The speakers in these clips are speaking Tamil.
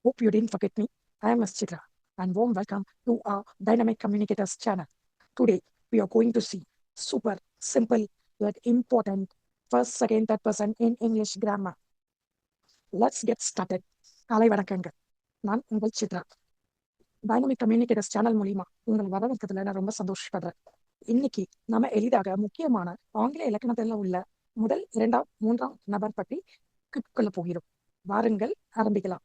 Hope you didn't forget me. I am Ms. Chitra and warm welcome to our Dynamic Communicators channel. Today we are going to see super simple yet important first, second, third person in English grammar. Let's get started. காலை வணக்கங்க. நான் உங்கள் சித்ரா. டைனமிக் கம்யூனிகேட்டர்ஸ் சேனல் மூலியமா உங்களை வரவேற்கிறதுல நான் ரொம்ப சந்தோஷப்படுறேன். இன்னைக்கு நம்ம எளிதாக முக்கியமான ஆங்கில இலக்கணத்தில் உள்ள முதல், இரண்டாம், மூன்றாம் நபர் பற்றி கற்றுக்கொள்ள போகிறோம். வாருங்கள் ஆரம்பிக்கலாம்.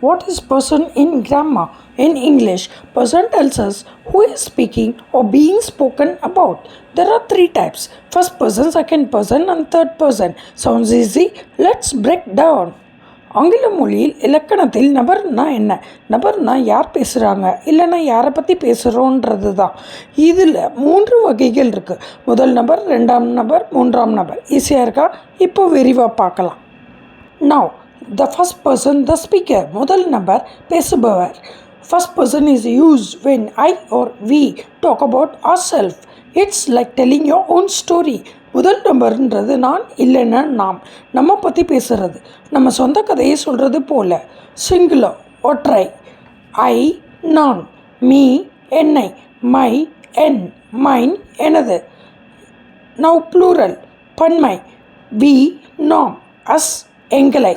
What is person in grammar? In English, person tells us who is speaking or being spoken about. There are three types: first person, second person, and third person. Sounds easy? Let's break down. ஆங்கில மொழியில் இலக்கணத்தில் நபர்னா என்ன? நபர்னா யார் பேசுகிறாங்க, இல்லைன்னா யாரை பற்றி பேசுகிறோன்றது தான். இதில் 3 வகைகள் இருக்குது. முதல் நபர், ரெண்டாம் நபர், மூன்றாம் நபர். ஈஸியாக இருக்கா? இப்போ விரிவாக பார்க்கலாம். Now, the first person, the speaker. முதல் நபர், பேசுபவர். First person is used when I or we talk about ourselves. It's like telling your own story. முதல் நபர்ன்றது நான், இல்லைன்னா நாம். நம்ம பற்றி பேசுகிறது, நம்ம சொந்த கதையை சொல்கிறது போல. சிங்குலர், ஒற்றை. ஐ, நான். மீ, என்னை. மை, என். மைன், எனது. நவ் ப்ளூரல், பன்மை. வி, நாம். அஸ், எங்களை.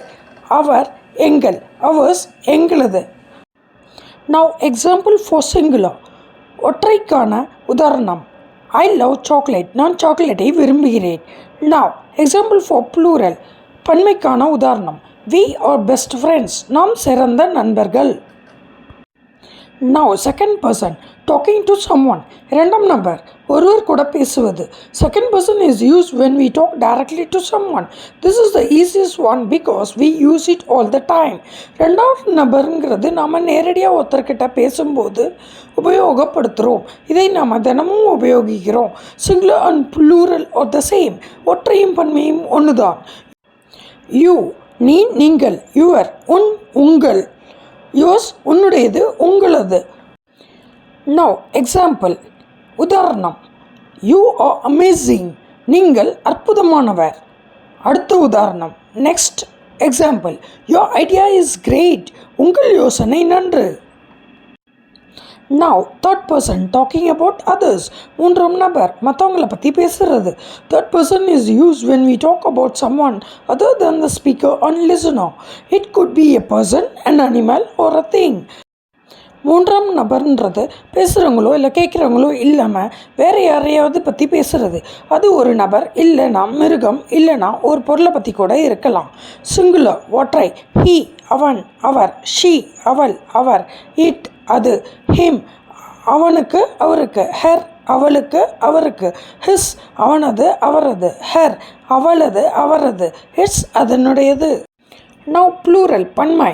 அவர், எங்கள். அவர்ஸ், எங்களது. Now example for singular. ஒற்றைக்கான உதாரணம்: ஐ லவ் சாக்லேட். நான் சாக்லேட்டை விரும்புகிறேன். Now example for plural. பன்மைக்கான உதாரணம்: வி ஆர் பெஸ்ட் ஃப்ரெண்ட்ஸ். நாம் சிறந்த நண்பர்கள். Now second person, talking to someone. இரண்டாம் நபர், ஒருவர் கூட பேசுவது. Second person is use when we talk directly to someone. This is the easiest one because we use it all the time. ரெண்டாவது நபருங்கிறது நாம் நேரடியாக ஒருத்தர்கிட்ட பேசும்போது உபயோகப்படுத்துகிறோம். இதை நாம் தினமும் உபயோகிக்கிறோம். Singular and plural are the same. ஒற்றையும் பன்மையும் ஒன்று தான். யூ, நீ, நீங்கள். யுவர், உன், உங்கள். யோர்ஸ், உன்னுடையது, உங்களது. நவ் எக்ஸாம்பிள், உதாரணம்: யூ ஆர் அமேசிங். நீங்கள் அற்புதமானவர். அடுத்த உதாரணம். Next example, your idea is great. உங்கள் யோசனை நன்று. Now third person, talking about others. மூன்றாம் நபர், மற்றவங்களை பற்றி பேசுகிறது. Third person is use when we talk about someone other than the speaker and listener. It could be a person, an animal or a thing. மூன்றாம் நபர்ன்றது பேசுகிறவங்களோ இல்லை கேட்குறவங்களோ இல்லாமல் வேறு யாரையாவது பற்றி பேசுகிறது. அது ஒரு நபர், இல்லைனா மிருகம், இல்லைனா ஒரு பொருளை பற்றி கூட இருக்கலாம். சிங்குலர், ஒற்றை. ஹி, அவன், அவர். ஷி, அவள், அவர். இட், அது. ஹிம், அவனுக்கு, அவருக்கு. ஹெர், அவளுக்கு, அவருக்கு. ஹிஸ், அவனது, அவரது. ஹெர், அவளது, அவரது. இட்ஸ், அதனுடையது. நவ் ப்ளூரல், பன்மை.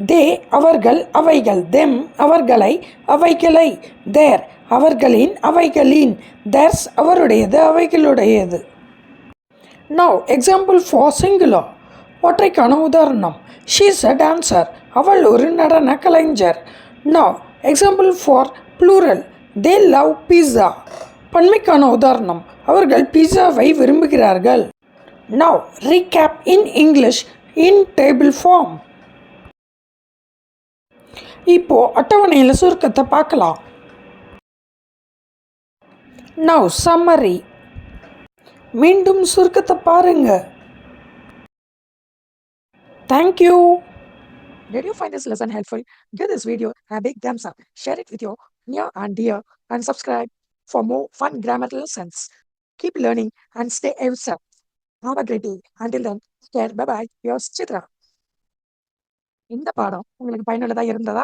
தே, அவர்கள், அவைகள். தெம், அவர்களை, அவைகளை. தேர், அவர்களின், அவைகளின். தேர்ஸ், அவருடையது, அவைகளுடையது. Now example for singular. ஒற்றைக்கான உதாரணம்: ஷீ இஸ் அ டான்சர். அவள் ஒரு நடன கலைஞர். Now example for plural. They love pizza. பன்மைக்கான உதாரணம்: அவர்கள் பீஸாவை விரும்புகிறார்கள். Now recap in English in table form. இப்போ அட்டவணையில் சுருக்கத்தை பார்க்கலாம். Now summary. மீண்டும் சுருக்கத்தை பாருங்க. Thank you. Did you find this lesson helpful? Give this video a big thumbs up, share it with your near and dear, and subscribe for more fun grammar lessons. Keep learning and stay yourself. Have a great day. Until then, take care. Bye-bye. Yours, Chitra. இந்த பாடம் உங்களுக்கு பயனுள்ளதாக இருந்ததா?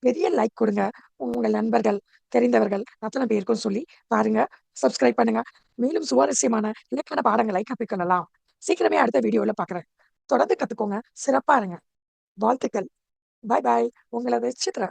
பெரிய லைக் கொடுங்க. உங்கள் நண்பர்கள், தெரிந்தவர்கள் அத்தனை பேருக்கும் சொல்லி பாருங்க. சப்ஸ்கிரைப் பண்ணுங்க. மேலும் சுவாரஸ்யமான இலக்கண பாடங்களை கற்றுக்கொள்ளலாம். சீக்கிரமே அடுத்த வீடியோவில் பார்க்குறேன். தொடர்ந்து கற்றுக்கோங்க. சிறப்பாக இருங்க. வாழ்த்துக்கள். பாய் பாய். உங்களது சித்ரா.